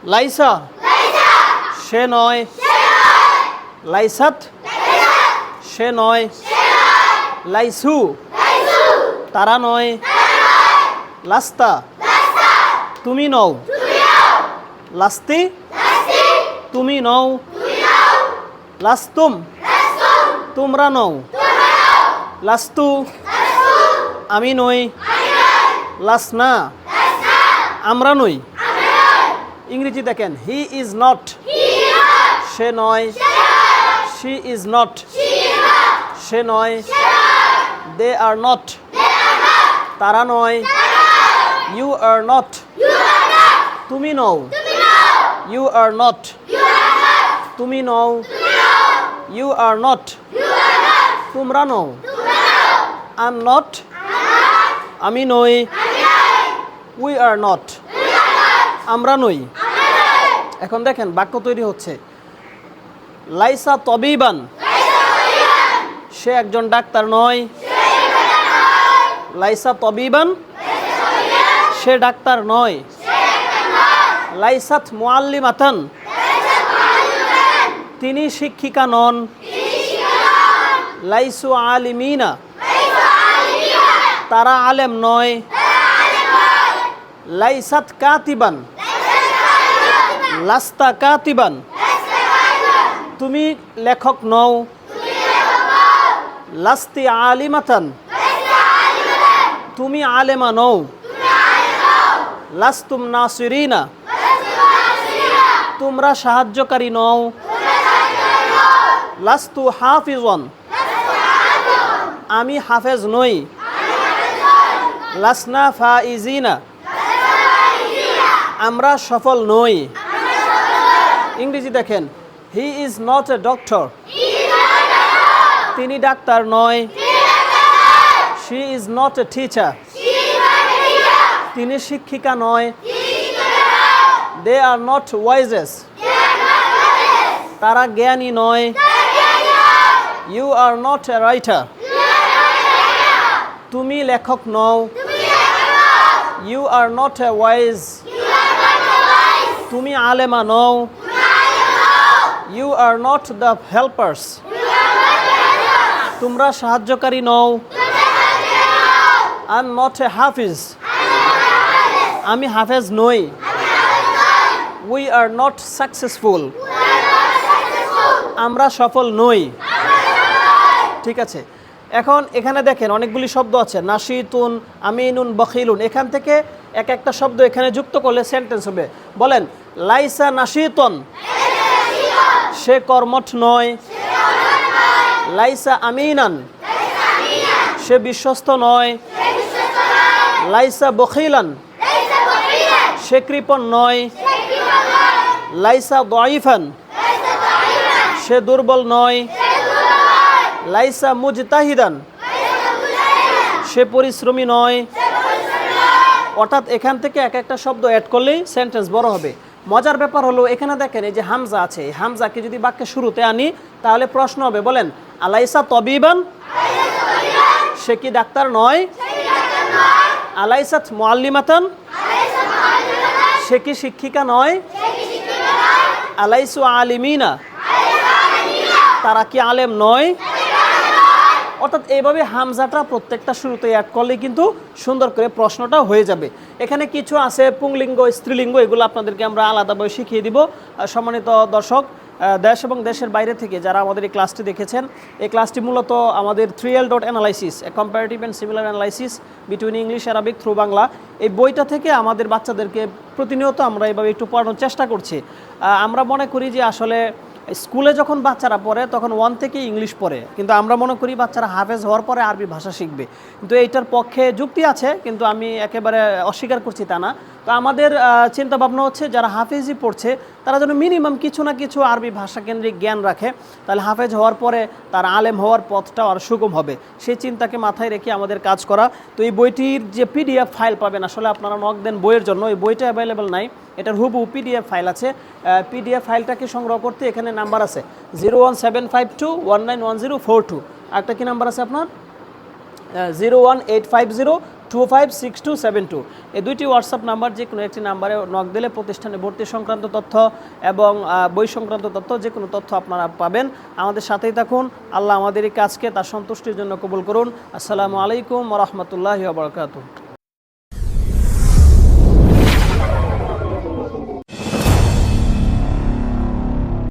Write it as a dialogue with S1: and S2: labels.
S1: লাইসা সে নয়, লাইসাত সে নয়, লাইসু তারা নয়, লাস্তা তুমি নও, লাস্তি তুমি নও, লাস্তুম তোমরা নও, লাস্তু আমি নই, লাসনা আমরা নই। ইংরেজি দেখেন, হি ইজ নট সে নয়, শি ইজ নট সে নয়, দে আর নট তারা নয়, ইউ আর নট তুমি নও, ইউ আর নট তুমি নও, ইউ আর নট তোমরা নও, আই এম নট আমি নই, উই আর নট আমরা নই। এখন দেখেন বাক্য তৈরি হচ্ছে, লাইসা তবিবান সে একজন ডাক্তার নয়, লাইসা তবিবান সে ডাক্তার নয়, লাইসাত মুআল্লিমাতান তিনি শিক্ষিকা নন, লাইসু আলিমিনা তারা আলেম নয়, লাইসাত কাতিবান লাস্তা কাতিবান তুমি লেখক নও, লাস্তি আলিমাতান তুমি আলেমা নও, লাস্তুম নাসিরিনা তোমরা সাহায্যকারী নও, লাস্তু হাফিজন আমি হাফেজ নই, লাসনা ফাইজিনা আমরা সফল নই। ইংরেজি দেখেন, he is not a doctor তিনি ডাক্তার নয়, she is not a teacher তিনি শিক্ষিকা নয়, দে আর নট ওয়াইজেস তারা জ্ঞানী নয়, you are not a writer তুমি লেখক নও, you are not a wise তুমি আলেমা নও, you are not the helpers তোমরা সাহায্যকারী নও, আই এম নট এ হাফিজ আমি হাফেজ নই, উই আর নট সাকসেসফুল আমরা সফল নই। ঠিক আছে, এখন এখানে দেখেন অনেকগুলি শব্দ আছে, নাশিতুন আমিনুন বখিলুন, এখান থেকে এক একটা শব্দ এখানে যুক্ত করলে সেন্টেন্স হবে। বলেন, লাইসা নাশিতুন সে কর্মঠ নয়, লাইসা আমিনান সে বিশ্বস্ত নয়, লাইসা বখিলান সে কৃপণ নয়, লাইসা দাইফান সে দুর্বল নয়, লাইসা মুজতাহিদান সে পরিশ্রমী নয়। অর্থাৎ এখান থেকে এক একটা শব্দ অ্যাড করলেই সেন্টেন্স বড় হবে। মজার ব্যাপার হলো এখানে দেখেন এই যে হামজা আছে, এই হামজাকে যদি বাক্যের শুরুতে আনি তাহলে প্রশ্ন হবে, বলেন আলাইসা তবিবান সে কি ডাক্তার নয়, আলাইসাত মুআল্লিমাতান সে কি শিক্ষিকা নয়, আলাইসু আলিমিনা তারা কি আলেম নয়। অর্থাৎ এইভাবে হামজাটা প্রত্যেকটা শুরুতে অ্যাড করলে কিন্তু সুন্দর করে প্রশ্নটা হয়ে যাবে। এখানে কিছু আছে পুংলিঙ্গ স্ত্রীলিঙ্গ, এগুলো আপনাদেরকে আমরা আলাদাভাবে শিখিয়ে দিব। সম্মানিত দর্শক, দেশ এবং দেশের বাইরে থেকে যারা আমাদের এই ক্লাসটি দেখেছেন, এই ক্লাসটি মূলত আমাদের 3L dot analysis, A comparative and similar analysis between English Arabic through Bangla, এই বইটা থেকে আমাদের বাচ্চাদেরকে প্রতিনিয়ত আমরা এইভাবে একটু পড়ানোর চেষ্টা করছি। আমরা মনে করি যে আসলে স্কুলে যখন বাচ্চারা পড়ে তখন 1 থেকে ইংলিশ পড়ে, কিন্তু আমরা মনে করি বাচ্চারা হাফেজ হওয়ার পরে আরবি ভাষা শিখবে, কিন্তু এইটার পক্ষে যুক্তি আছে, কিন্তু আমি একেবারে অস্বীকার করছি তা না। তো আমাদের চিন্তা ভাবনা হচ্ছে যারা হাফেজই পড়ছে তারা যেন মিনিমাম কিছু না কিছু আরবি ভাষা কেন্দ্রিক জ্ঞান রাখে, তাহলে হাফেজ হওয়ার পরে তার আলেম হওয়ার পথটাও আর সুগম হবে। সেই চিন্তাকে মাথায় রেখে আমাদের কাজ করা। তো এই বইটির যে PDF ফাইল পাবেন, আসলে আপনারা নক দেন বইয়ের জন্য, এই বইটা অ্যাভেলেবেল নাই, এটার হুবহু PDF ফাইল আছে। PDF ফাইলটাকে সংগ্রহ করতে এখানে নাম্বার আছে 01752191042, একটা কি নাম্বার আছে আপনার 01850 256272। এই দুইটি হোয়াটসঅ্যাপ নাম্বার, যে কোনো একটি নাম্বারে নক দিলে প্রতিষ্ঠানে ভর্তি সংক্রান্ত তথ্য এবং বই সংক্রান্ত তথ্য, যে কোনো তথ্য আপনারা পাবেন। আমাদের সাথেই থাকুন। আল্লাহ আমাদের এই কাজকে তার সন্তুষ্টির জন্য কবুল করুন। আসসালামু আলাইকুম ওয়া রাহমাতুল্লাহি ওয়া বারাকাতুহু।